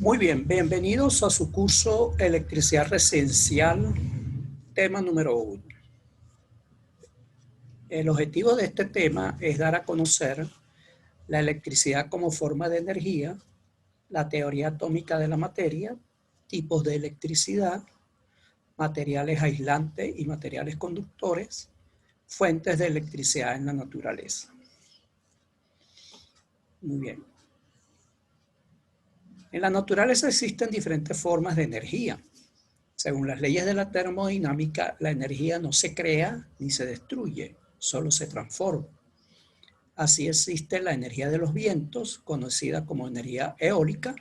Muy bien, bienvenidos a su curso Electricidad Residencial, tema número 1. El objetivo de este tema es dar a conocer la electricidad como forma de energía, la teoría atómica de la materia, tipos de electricidad, materiales aislantes y materiales conductores, fuentes de electricidad en la naturaleza. Muy bien. En la naturaleza existen diferentes formas de energía. Según las leyes de la termodinámica, la energía no se crea ni se destruye, solo se transforma. Así existe la energía de los vientos, conocida como energía eólica.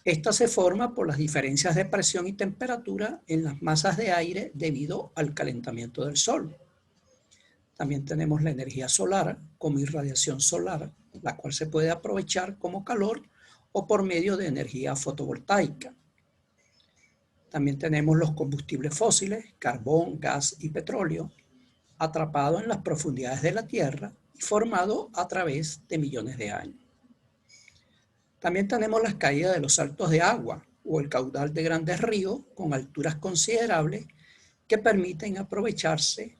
Esta se forma por las diferencias de presión y temperatura en las masas de aire debido al calentamiento del Sol. También tenemos la energía solar como irradiación solar, la cual se puede aprovechar como calor o por medio de energía fotovoltaica. También tenemos los combustibles fósiles, carbón, gas y petróleo, atrapados en las profundidades de la Tierra y formados a través de millones de años. También tenemos las caídas de los saltos de agua o el caudal de grandes ríos con alturas considerables que permiten aprovecharse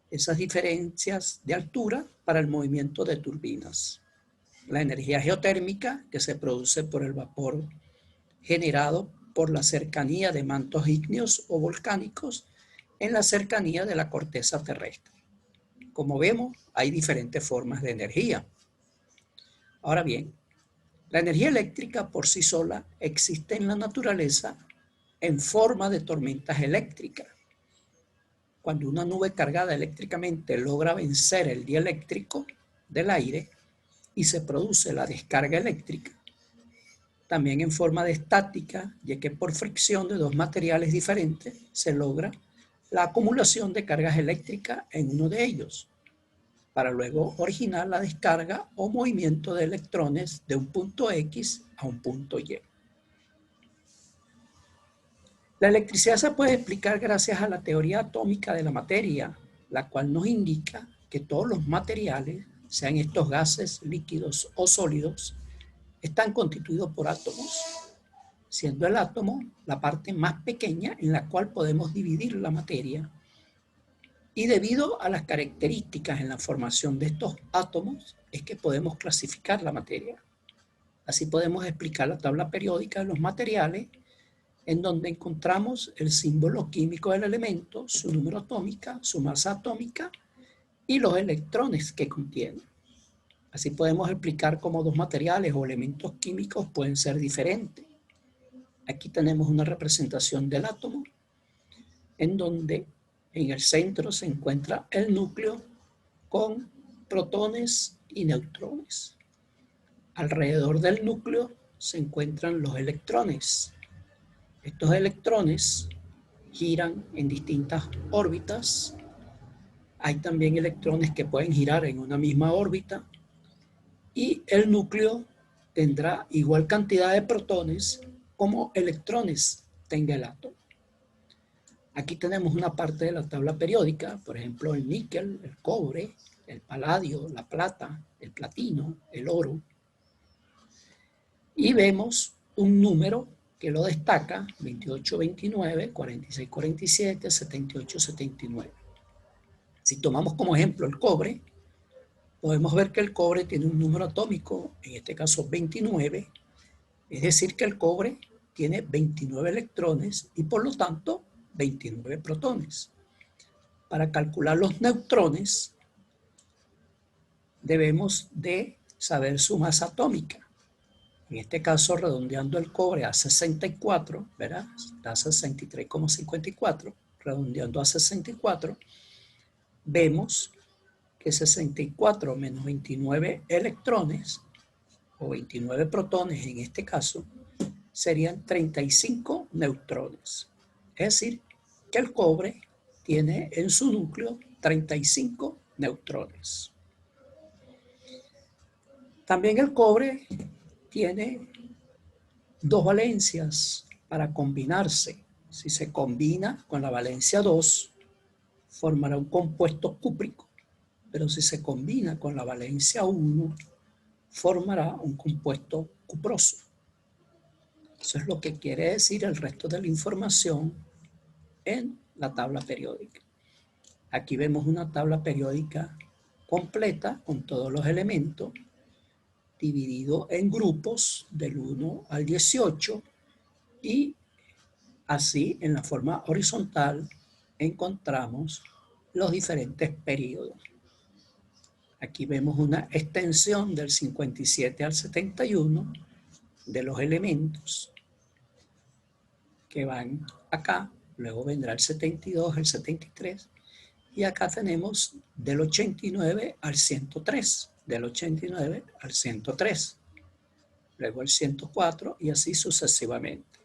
esas diferencias de altura para el movimiento de turbinas. La energía geotérmica, que se produce por el vapor generado por la cercanía de mantos ígneos o volcánicos en la cercanía de la corteza terrestre. Como vemos, hay diferentes formas de energía. Ahora bien, la energía eléctrica por sí sola existe en la naturaleza en forma de tormentas eléctricas. Cuando una nube cargada eléctricamente logra vencer el dieléctrico del aire y se produce la descarga eléctrica, también en forma de estática, ya que por fricción de dos materiales diferentes se logra la acumulación de cargas eléctricas en uno de ellos, para luego originar la descarga o movimiento de electrones de un punto X a un punto Y. La electricidad se puede explicar gracias a la teoría atómica de la materia, la cual nos indica que todos los materiales, sean estos gases, líquidos o sólidos, están constituidos por átomos, siendo el átomo la parte más pequeña en la cual podemos dividir la materia. Y debido a las características en la formación de estos átomos, es que podemos clasificar la materia. Así podemos explicar la tabla periódica de los materiales, en donde encontramos el símbolo químico del elemento, su número atómico, su masa atómica y los electrones que contienen. Así podemos explicar cómo dos materiales o elementos químicos pueden ser diferentes. Aquí tenemos una representación del átomo, en donde en el centro se encuentra el núcleo con protones y neutrones. Alrededor del núcleo se encuentran los electrones. Estos electrones giran en distintas órbitas. Hay también electrones que pueden girar en una misma órbita. Y el núcleo tendrá igual cantidad de protones como electrones tenga el átomo. Aquí tenemos una parte de la tabla periódica, por ejemplo, el níquel, el cobre, el paladio, la plata, el platino, el oro. Y vemos un número que lo destaca, 2829, 4647, 7879. Si tomamos como ejemplo el cobre, podemos ver que el cobre tiene un número atómico, en este caso 29, es decir que el cobre tiene 29 electrones y por lo tanto 29 protones. Para calcular los neutrones debemos de saber su masa atómica. En este caso, redondeando el cobre a 64, ¿verdad? Está a 63,54, redondeando a 64, vemos que 64 menos 29 electrones, o 29 protones en este caso, serían 35 neutrones. Es decir, que el cobre tiene en su núcleo 35 neutrones. También el cobre tiene dos valencias para combinarse. Si se combina con la valencia 2, formará un compuesto cúprico, pero si se combina con la valencia 1, formará un compuesto cuproso. Eso es lo que quiere decir el resto de la información en la tabla periódica. Aquí vemos una tabla periódica completa con todos los elementos, dividido en grupos del 1 al 18, y así en la forma horizontal encontramos los diferentes periodos. Aquí vemos una extensión del 57 al 71 de los elementos que van acá, luego vendrá el 72, el 73, y acá tenemos del 89 al 103, del 89 al 103, luego el 104 y así sucesivamente.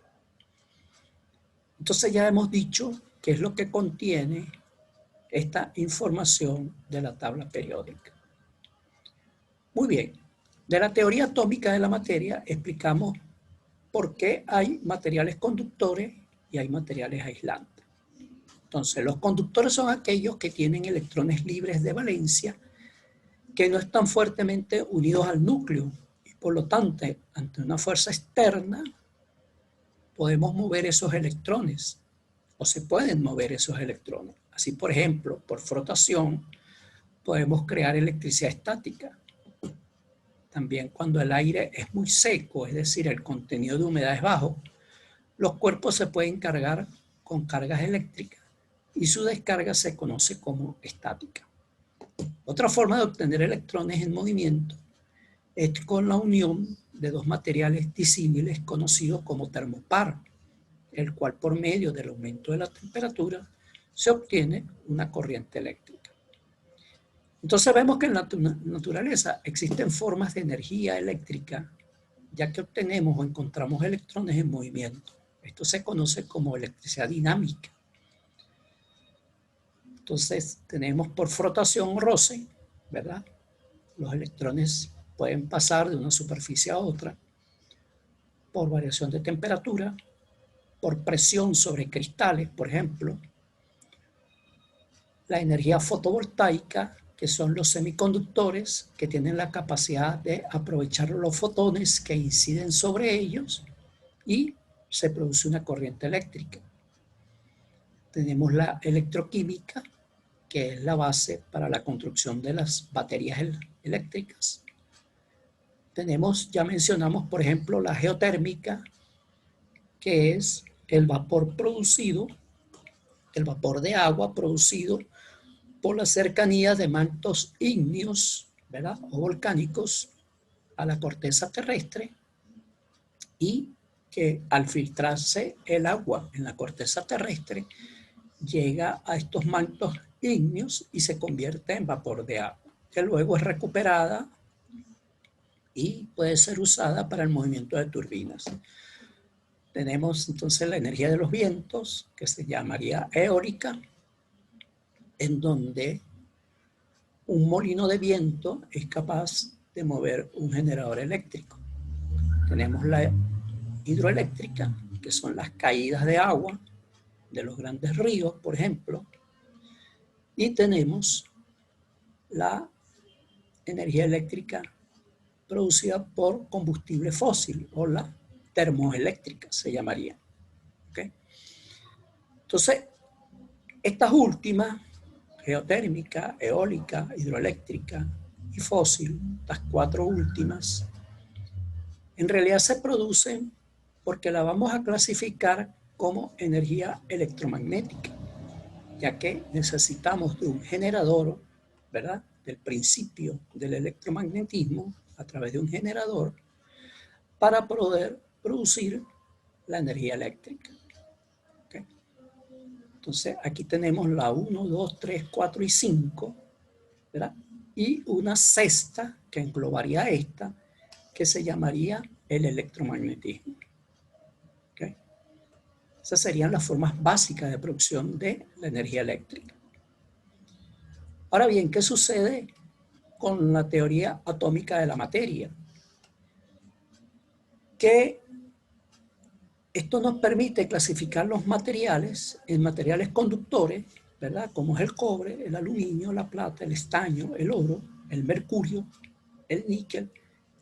Entonces ya hemos dicho qué es lo que contiene esta información de la tabla periódica. Muy bien, de la teoría atómica de la materia explicamos por qué hay materiales conductores y hay materiales aislantes. Entonces, los conductores son aquellos que tienen electrones libres de valencia que no están fuertemente unidos al núcleo y por lo tanto, ante una fuerza externa, podemos mover esos electrones o se pueden mover esos electrones. Así, por ejemplo, por frotación podemos crear electricidad estática. También cuando el aire es muy seco, es decir, el contenido de humedad es bajo, los cuerpos se pueden cargar con cargas eléctricas y su descarga se conoce como estática. Otra forma de obtener electrones en movimiento es con la unión de dos materiales disímiles conocidos como termopar, el cual por medio del aumento de la temperatura se obtiene una corriente eléctrica. Entonces vemos que en la naturaleza existen formas de energía eléctrica, ya que obtenemos o encontramos electrones en movimiento. Esto se conoce como electricidad dinámica. Entonces tenemos por frotación o roce, ¿verdad? Los electrones pueden pasar de una superficie a otra por variación de temperatura, por presión sobre cristales, por ejemplo. La energía fotovoltaica, que son los semiconductores que tienen la capacidad de aprovechar los fotones que inciden sobre ellos y se produce una corriente eléctrica. Tenemos la electroquímica, que es la base para la construcción de las baterías eléctricas. Tenemos, ya mencionamos, por ejemplo, la geotérmica, que es el vapor producido, el vapor de agua producido por la cercanía de mantos ígneos, ¿verdad?, o volcánicos a la corteza terrestre, y que al filtrarse el agua en la corteza terrestre llega a estos mantos ígneos y se convierte en vapor de agua, que luego es recuperada y puede ser usada para el movimiento de turbinas. Tenemos entonces la energía de los vientos, que se llamaría eólica, en donde un molino de viento es capaz de mover un generador eléctrico. Tenemos la hidroeléctrica, que son las caídas de agua de los grandes ríos, por ejemplo, y tenemos la energía eléctrica producida por combustible fósil, o la termoeléctrica se llamaría. ¿Okay? Entonces, estas últimas, geotérmica, eólica, hidroeléctrica y fósil, las cuatro últimas, en realidad se producen porque la vamos a clasificar como energía electromagnética, ya que necesitamos de un generador, ¿verdad?, del principio del electromagnetismo a través de un generador para poder producir la energía eléctrica. ¿Okay? Entonces aquí tenemos la 1, 2, 3, 4 y 5, ¿verdad? Y una sexta que englobaría esta, que se llamaría el electromagnetismo. ¿Okay? Esas serían las formas básicas de producción de la energía eléctrica. Ahora bien, ¿qué sucede con la teoría atómica de la materia? Que esto nos permite clasificar los materiales en materiales conductores, ¿verdad?, como es el cobre, el aluminio, la plata, el estaño, el oro, el mercurio, el níquel,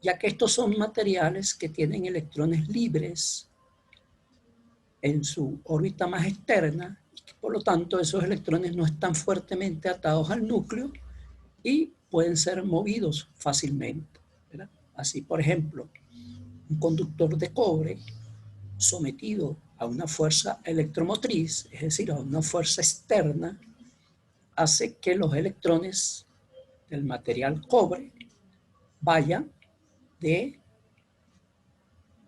ya que estos son materiales que tienen electrones libres en su órbita más externa, por lo tanto esos electrones no están fuertemente atados al núcleo y pueden ser movidos fácilmente, ¿verdad? Así, por ejemplo, un conductor de cobre sometido a una fuerza electromotriz, es decir, a una fuerza externa, hace que los electrones del material cobre vayan de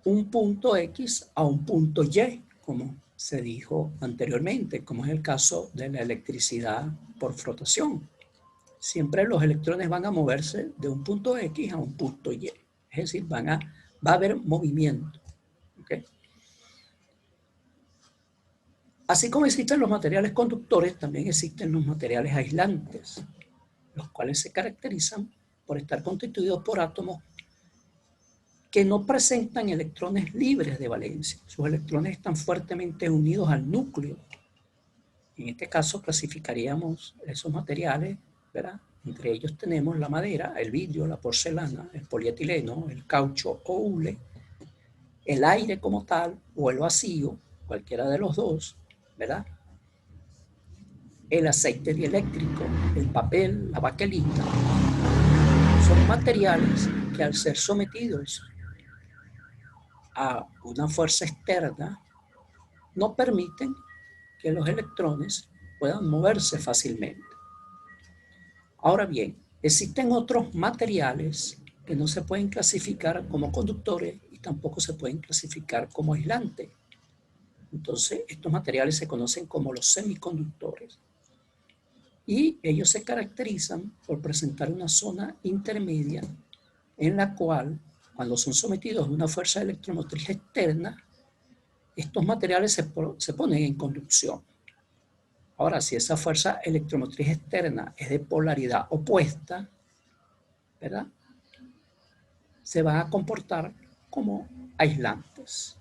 un punto X a un punto Y, como se dijo anteriormente, como es el caso de la electricidad por frotación. Siempre los electrones van a moverse de un punto X a un punto Y. Es decir, va a haber movimiento. ¿Okay? Así como existen los materiales conductores, también existen los materiales aislantes, los cuales se caracterizan por estar constituidos por átomos que no presentan electrones libres de valencia. Sus electrones están fuertemente unidos al núcleo. En este caso clasificaríamos esos materiales, ¿verdad? Entre ellos tenemos la madera, el vidrio, la porcelana, el polietileno, el caucho o hule, el aire como tal o el vacío, cualquiera de los dos, ¿verdad? El aceite dieléctrico, el papel, la baquelita, son materiales que al ser sometidos a una fuerza externa no permiten que los electrones puedan moverse fácilmente. Ahora bien, existen otros materiales que no se pueden clasificar como conductores y tampoco se pueden clasificar como aislantes. Entonces, estos materiales se conocen como los semiconductores. Y ellos se caracterizan por presentar una zona intermedia en la cual, cuando son sometidos a una fuerza electromotriz externa, estos materiales se ponen en conducción. Ahora, si esa fuerza electromotriz externa es de polaridad opuesta, ¿verdad? Se van a comportar como aislantes.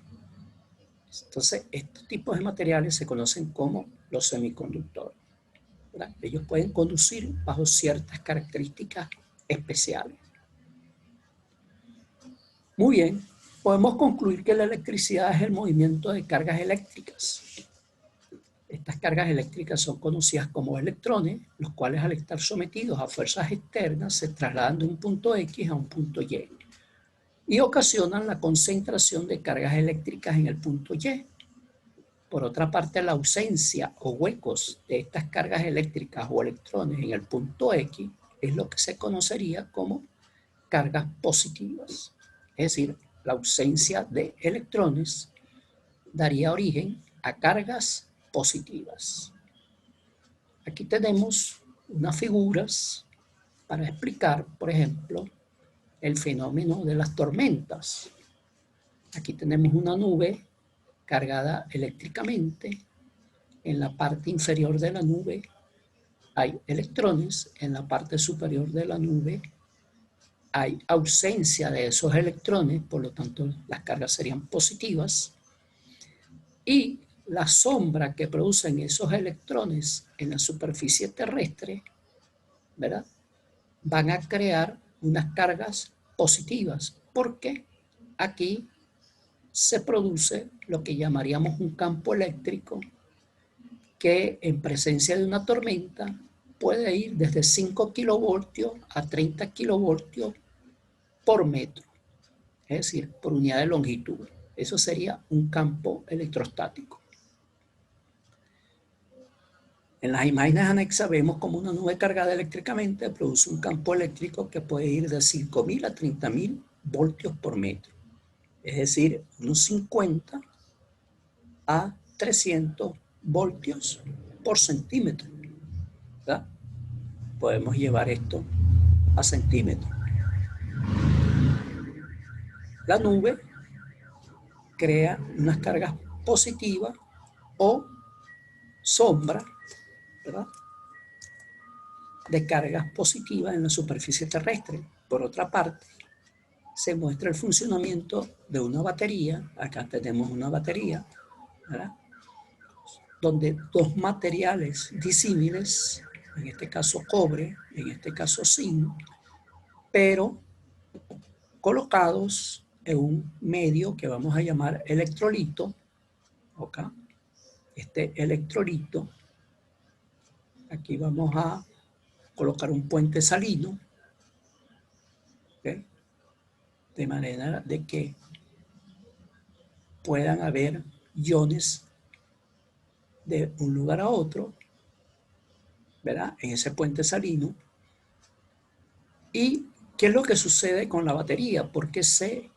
Entonces, estos tipos de materiales se conocen como los semiconductores, ¿verdad? Ellos pueden conducir bajo ciertas características especiales. Muy bien, podemos concluir que la electricidad es el movimiento de cargas eléctricas. Estas cargas eléctricas son conocidas como electrones, los cuales al estar sometidos a fuerzas externas se trasladan de un punto X a un punto Y y ocasionan la concentración de cargas eléctricas en el punto Y. Por otra parte, la ausencia o huecos de estas cargas eléctricas o electrones en el punto X es lo que se conocería como cargas positivas. Es decir, la ausencia de electrones daría origen a cargas positivas. Aquí tenemos unas figuras para explicar, por ejemplo, el fenómeno de las tormentas. Aquí tenemos una nube cargada eléctricamente. En la parte inferior de la nube hay electrones, en la parte superior de la nube hay ausencia de esos electrones, por lo tanto las cargas serían positivas. Y la sombra que producen esos electrones en la superficie terrestre, ¿verdad?, van a crear unas cargas positivas, porque aquí se produce lo que llamaríamos un campo eléctrico que en presencia de una tormenta puede ir desde 5 kilovoltios a 30 kilovoltios por metro, es decir, por unidad de longitud. Eso sería un campo electrostático. En las imágenes anexas vemos como una nube cargada eléctricamente produce un campo eléctrico que puede ir de 5.000 a 30.000 voltios por metro. Es decir, unos 50 a 300 voltios por centímetro, ¿verdad? Podemos llevar esto a centímetros. La nube crea unas cargas positivas o sombra, ¿verdad?, de cargas positivas en la superficie terrestre. Por otra parte, se muestra el funcionamiento de una batería. Acá tenemos una batería, ¿verdad?, donde dos materiales disímiles, en este caso cobre, en este caso zinc, pero colocados en un medio que vamos a llamar electrolito, ¿ok? Este electrolito, aquí vamos a colocar un puente salino, ¿ok? De manera de que puedan haber iones de un lugar a otro, ¿verdad? En ese puente salino. ¿Y qué es lo que sucede con la batería? ¿Por qué se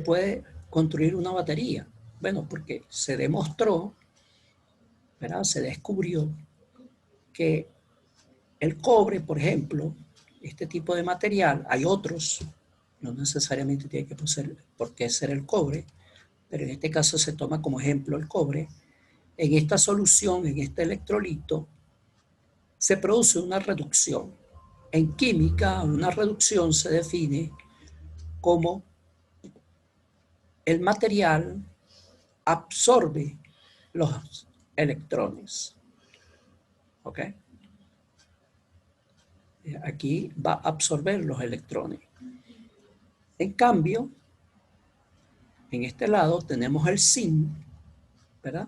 puede construir una batería? Bueno, porque se demostró, ¿verdad? Se descubrió que el cobre, por ejemplo, este tipo de material, hay otros, no necesariamente tiene que por qué ser el cobre, pero en este caso se toma como ejemplo el cobre. En esta solución, en este electrolito, se produce una reducción. En química, una reducción se define como el material absorbe los electrones. ¿Ok? Aquí va a absorber los electrones. En cambio, en este lado tenemos el zinc, ¿verdad?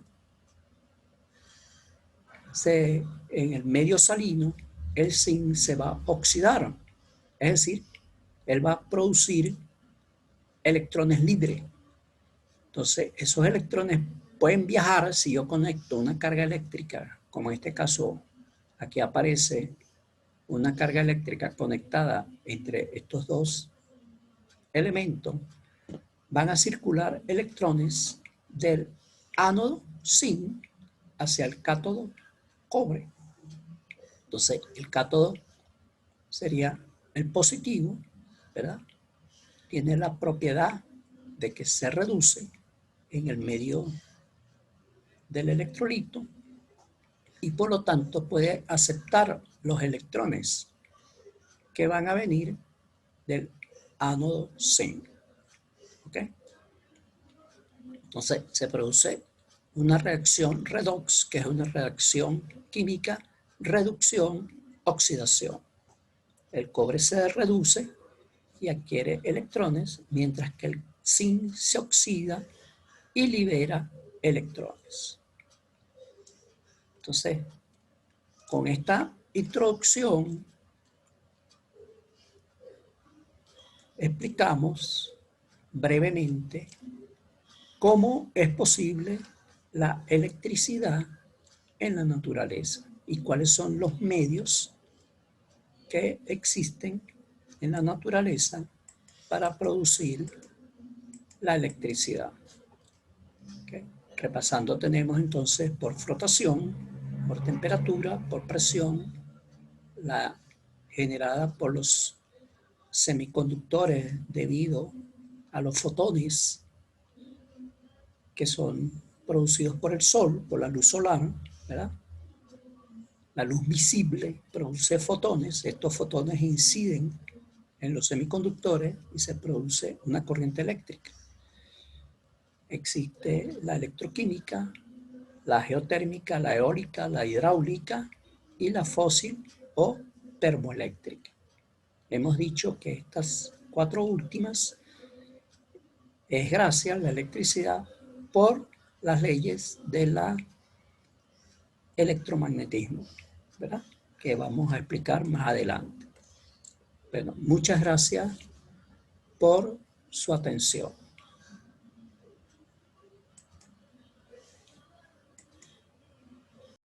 En el medio salino, el zinc se va a oxidar. Es decir, él va a producir electrones libres. Entonces, esos electrones pueden viajar si yo conecto una carga eléctrica, como en este caso, aquí aparece una carga eléctrica conectada entre estos dos elementos, van a circular electrones del ánodo zinc hacia el cátodo cobre. Entonces, el cátodo sería el positivo, ¿verdad? Tiene la propiedad de que se reduce en el medio del electrolito y por lo tanto puede aceptar los electrones que van a venir del ánodo zinc. ¿Ok? Entonces se produce una reacción redox, que es una reacción química, reducción, oxidación. El cobre se reduce y adquiere electrones, mientras que el zinc se oxida y libera electrones. Entonces, con esta introducción, explicamos brevemente cómo es posible la electricidad en la naturaleza y cuáles son los medios que existen en la naturaleza para producir la electricidad. ¿Okay? Repasando, tenemos entonces por frotación, por temperatura, por presión, la generada por los semiconductores debido a los fotones que son producidos por el sol, por la luz solar, ¿verdad? La luz visible produce fotones, estos fotones inciden en los semiconductores y se produce una corriente eléctrica. Existe la electroquímica, la geotérmica, la eólica, la hidráulica y la fósil o termoeléctrica. Hemos dicho que estas cuatro últimas es gracias a la electricidad por las leyes de la electromagnetismo, ¿verdad? Que vamos a explicar más adelante. Bueno, muchas gracias por su atención.